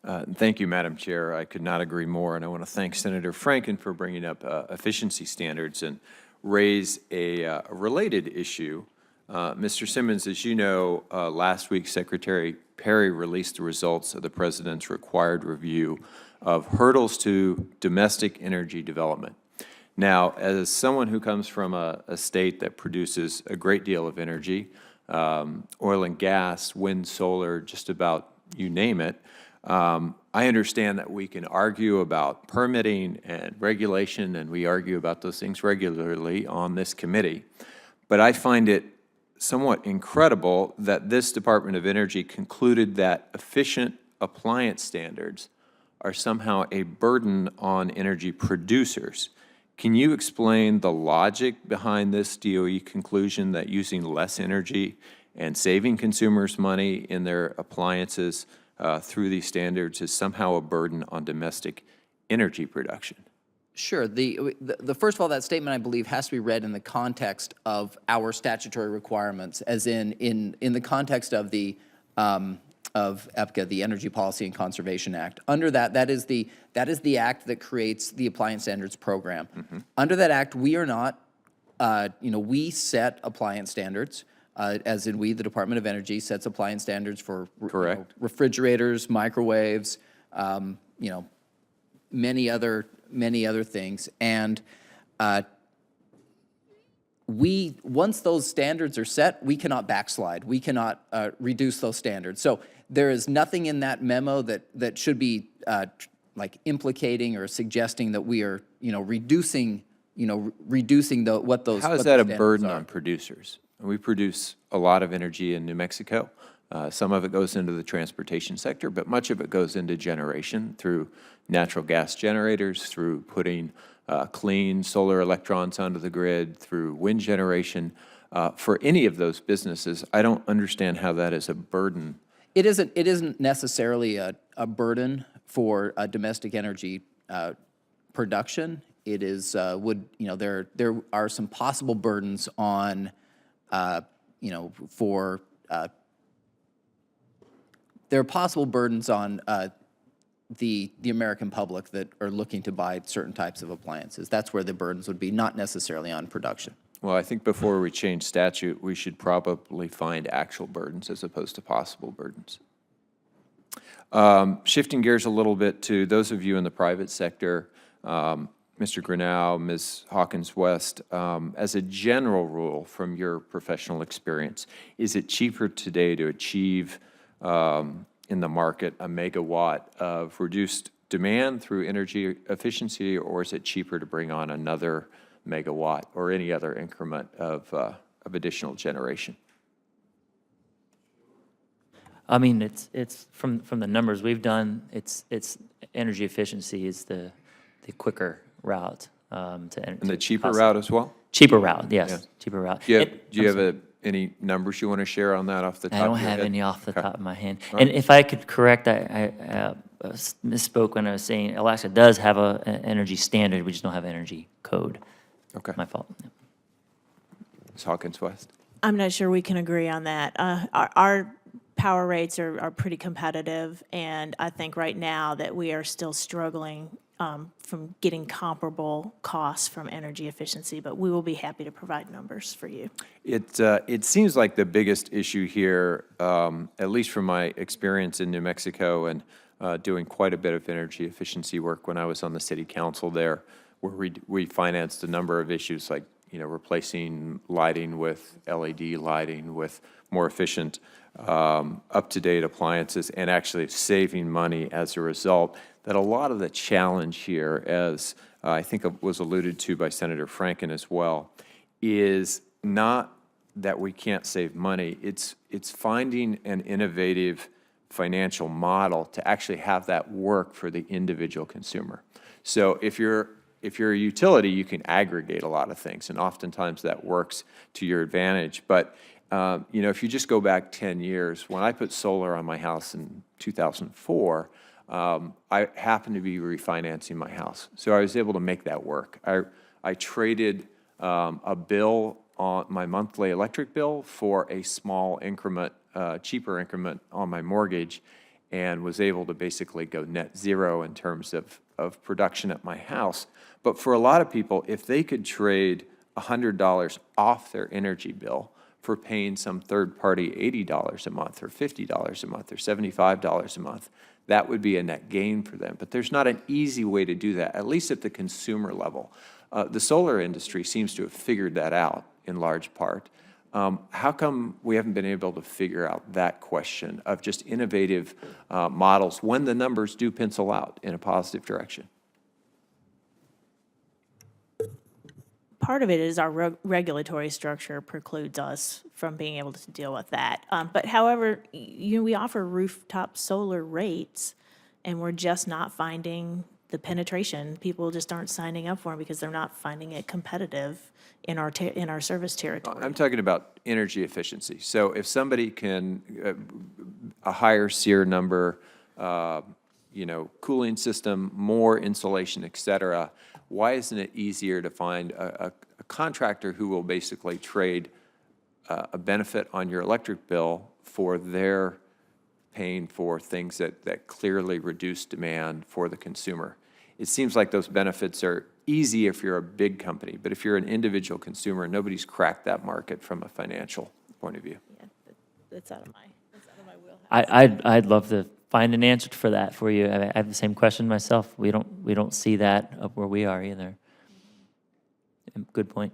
Thank you, Madam Chair. I could not agree more, and I want to thank Senator Franken for bringing up efficiency standards and raise a related issue. Mr. Simmons, as you know, last week Secretary Perry released the results of the President's required review of hurdles to domestic energy development. Now, as someone who comes from a state that produces a great deal of energy, oil and gas, wind, solar, just about you name it, I understand that we can argue about permitting and regulation, and we argue about those things regularly on this committee. But I find it somewhat incredible that this Department of Energy concluded that efficient appliance standards are somehow a burden on energy producers. Can you explain the logic behind this DOE conclusion that using less energy and saving consumers money in their appliances through these standards is somehow a burden on domestic energy production? Sure. The first of all, that statement, I believe, has to be read in the context of our statutory requirements, as in the context of the of EPCA, the Energy Policy and Conservation Act. Under that is the act that creates the Appliance Standards Program. Mm-hmm. Under that act, we are not, we set appliance standards. As in we, the Department of Energy, sets appliance standards for refrigerators, microwaves, many other things. And once those standards are set, we cannot backslide. We cannot reduce those standards. So there is nothing in that memo that should be like implicating or suggesting that we are, reducing what those. How is that a burden on producers? We produce a lot of energy in New Mexico. Some of it goes into the transportation sector, but much of it goes into generation through natural gas generators, through putting clean solar electrons onto the grid, through wind generation. For any of those businesses, I don't understand how that is a burden. It isn't necessarily a burden for domestic energy production. It is there are some possible burdens on there are possible burdens on the American public that are looking to buy certain types of appliances. That's where the burdens would be, not necessarily on production. Well, I think before we change statute, we should probably find actual burdens as opposed to possible burdens. Shifting gears a little bit to those of you in the private sector, Mr. Grinnell, Ms. Hawkins-West, as a general rule from your professional experience, is it cheaper today to achieve in the market a megawatt of reduced demand through energy efficiency, or is it cheaper to bring on another megawatt or any other increment of additional generation? I mean, it's from the numbers we've done, it's energy efficiency is the quicker route to and the cheaper route as well? Cheaper route, yes, yeah. Cheaper route. Do you have any numbers you want to share on that off the top of your head? I don't have any off the top of my head. Right. And if I could correct, I misspoke when I was saying Alaska does have an energy standard, we just don't have an energy code. Okay. My fault. Yeah. Ms. Hawkins-West? I'm not sure we can agree on that. Our power rates are pretty competitive, and I think right now that we are still struggling from getting comparable costs from energy efficiency, but we will be happy to provide numbers for you. It seems like the biggest issue here, at least from my experience in New Mexico and doing quite a bit of energy efficiency work when I was on the city council there, where we financed a number of issues like replacing lighting with LED lighting, with more efficient, up-to-date appliances, and actually saving money as a result. That a lot of the challenge here, as I think it was alluded to by Senator Franken as well, is not that we can't save money. It's finding an innovative financial model to actually have that work for the individual consumer. So if you're a utility, you can aggregate a lot of things, and oftentimes that works to your advantage. But if you just go back 10 years, when I put solar on my house in 2004, I happened to be refinancing my house, so I was able to make that work. I traded a bill on my monthly electric bill for a small increment, cheaper increment on my mortgage, and was able to basically go net zero in terms of production at my house. But for a lot of people, if they could trade $100 off their energy bill for paying some third party $80 a month or $50 a month or $75 a month, that would be a net gain for them. But there's not an easy way to do that, at least at the consumer level. The solar industry seems to have figured that out in large part. How come we haven't been able to figure out that question of just innovative models when the numbers do pencil out in a positive direction? Part of it is our regulatory structure precludes us from being able to deal with that. But however, we offer rooftop solar rates, and we're just not finding the penetration. People just aren't signing up for them because they're not finding it competitive in our service territory. I'm talking about energy efficiency. So if somebody can, a higher SEER number, cooling system, more insulation, et cetera, why isn't it easier to find a contractor who will basically trade a benefit on your electric bill for their paying for things that clearly reduce demand for the consumer? It seems like those benefits are easy if you're a big company, but if you're an individual consumer, nobody's cracked that market from a financial point of view. Yeah, that's out of my wheelhouse. I'd love to find an answer for that for you. I have the same question myself. We don't see that up where we are either. Good point.